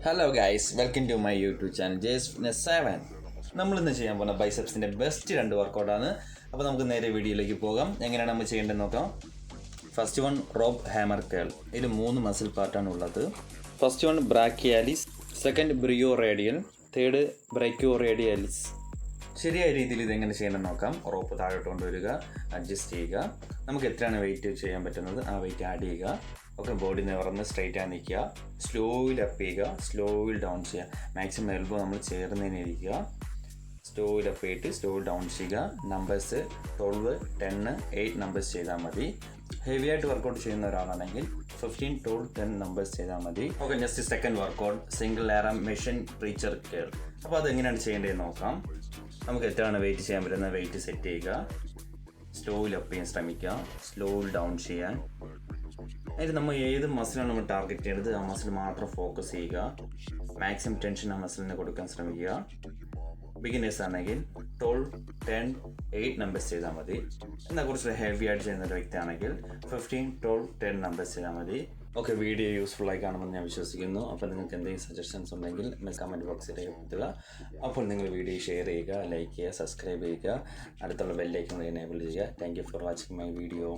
Hello guys, welcome to my YouTube channel Jes Fitness 7. നമ്മളിന്ന് ചെയ്യാൻ പോകുന്ന ബൈസെപ്സിൻ്റെ ബെസ്റ്റ് 2 വർക്കൗട്ടാണ്. അപ്പോൾ നമുക്ക് നേരെ വീഡിയോയിലേക്ക് പോകാം. എങ്ങനെയാണ് നമ്മൾ ചെയ്യേണ്ടതെന്ന് നോക്കാം. First one rope hammer curl. ഇതിൽ 3 മസിൽ പാർട്ടാണ് ഉള്ളത്. First one brachialis, second brachioradialis, third brachioradialis. ശരിയായ രീതിയിൽ ഇതെങ്ങനെ ചെയ്യണമെന്ന് നോക്കാം. റോപ്പ് താഴോട്ട് കൊണ്ടുവരിക, അഡ്ജസ്റ്റ് ചെയ്യുക. നമുക്ക് എത്രയാണ് വെയിറ്റ് ചെയ്യാൻ പറ്റുന്നത് ആ വെയിറ്റ് ആഡ് ചെയ്യുക. ഒക്കെ ബോഡി നിവർന്ന് സ്ട്രൈറ്റ് ആയി നിൽക്കുക. സ്ലോയിൽ അപ്പ് ചെയ്യുക, സ്ലോയിൽ ഡൗൺ ചെയ്യുക. മാക്സിമം എൽബോ നമ്മൾ ചേർന്നതിനിരിക്കുക. സ്ലോയിൽ അപ്പ് ചെയ്തിട്ട് സ്ലോയിൽ ഡൗൺ ചെയ്യുക. നമ്പേഴ്സ് 12, 10, 8 നമ്പേഴ്സ് ചെയ്താൽ മതി. ഹെവി ആയിട്ട് വർക്കൗട്ട് ചെയ്യുന്ന ഒരാളാണെങ്കിൽ 15, 12, 10 നമ്പേഴ്സ് ചെയ്താൽ മതി. Okay, next second workout single arm machine preacher curl. അപ്പോൾ അതെങ്ങനെയാണ് ചെയ്യേണ്ടതെന്ന് നോക്കാം. നമുക്ക് എത്രയാണ് വെയിറ്റ് ചെയ്യാൻ പറ്റുന്ന വെയിറ്റ് സെറ്റ് ചെയ്യുക. സ്ലോയിൽ അപ്പ് ചെയ്യാൻ ശ്രമിക്കുക, സ്ലോയിൽ ഡൗൺ ചെയ്യാൻ. അതിന് നമ്മൾ ഏത് മസിലാണ് നമ്മൾ ടാർഗറ്റ് ചെയ്യേണ്ടത് ആ മസിൽ മാത്രം ഫോക്കസ് ചെയ്യുക. മാക്സിമം ടെൻഷൻ ആ മസിലിന് കൊടുക്കാൻ ശ്രമിക്കുക. ബിഗിനേഴ്സ് ആണെങ്കിൽ 12, 10, 8 നമ്പേഴ്സ് ചെയ്താൽ മതി. എന്നാൽ കുറച്ച് ഹെവി ആയിട്ട് ചെയ്യുന്ന ഒരു വ്യക്തിയാണെങ്കിൽ 15, 12, 10 നമ്പേഴ്സ് ചെയ്താൽ മതി. ഓക്കെ, വീഡിയോ യൂസ്ഫുൾ ആയി കാണുമെന്ന് ഞാൻ വിശ്വസിക്കുന്നു. അപ്പോൾ നിങ്ങൾക്ക് എന്തെങ്കിലും സജഷൻസ് ഉണ്ടെങ്കിൽ കമൻറ്റ് ബോക്സിൽ രേഖപ്പെടുത്തുക. അപ്പോൾ നിങ്ങൾ വീഡിയോ ഷെയർ ചെയ്യുക, ലൈക്ക് ചെയ്യുക, സബ്സ്ക്രൈബ് ചെയ്യുക, അടുത്തുള്ള ബെല്ലൈക്കൺ എനേബിൾ ചെയ്യുക. Thank you for watching my video.